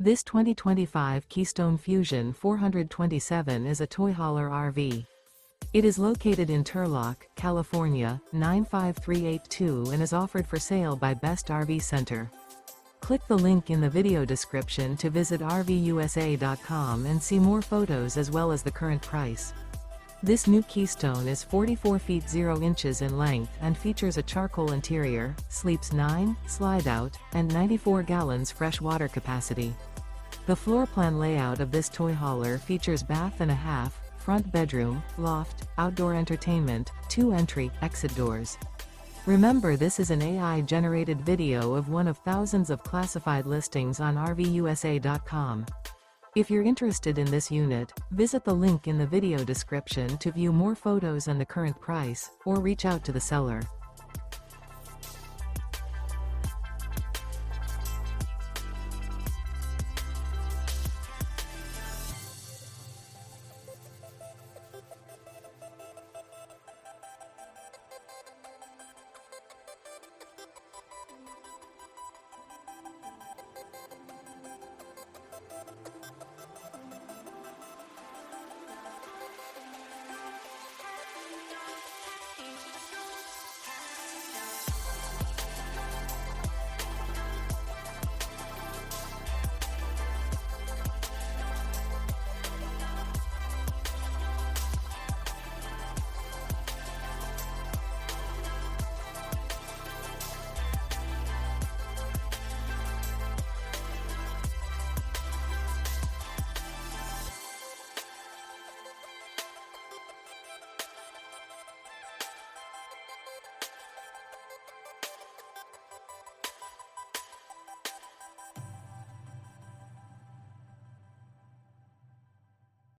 This 2025 Keystone Fuzion 427 is a toy hauler RV. It is located in Turlock, California, 95382 and is offered for sale by Best RV Center. Click the link in the video description to visit RVUSA.com and see more photos as well as the current price. This new Keystone is 44 feet 0 inches in length and features a charcoal interior, sleeps 9, slide-out, and 94 gallons fresh water capacity. The floor plan layout of this toy hauler features bath and a half, front bedroom, loft, outdoor entertainment, 2 entry/exit doors. Remember, this is an AI-generated video of one of thousands of classified listings on RVUSA.com. If you're interested in this unit, visit the link in the video description to view more photos and the current price, or reach out to the seller.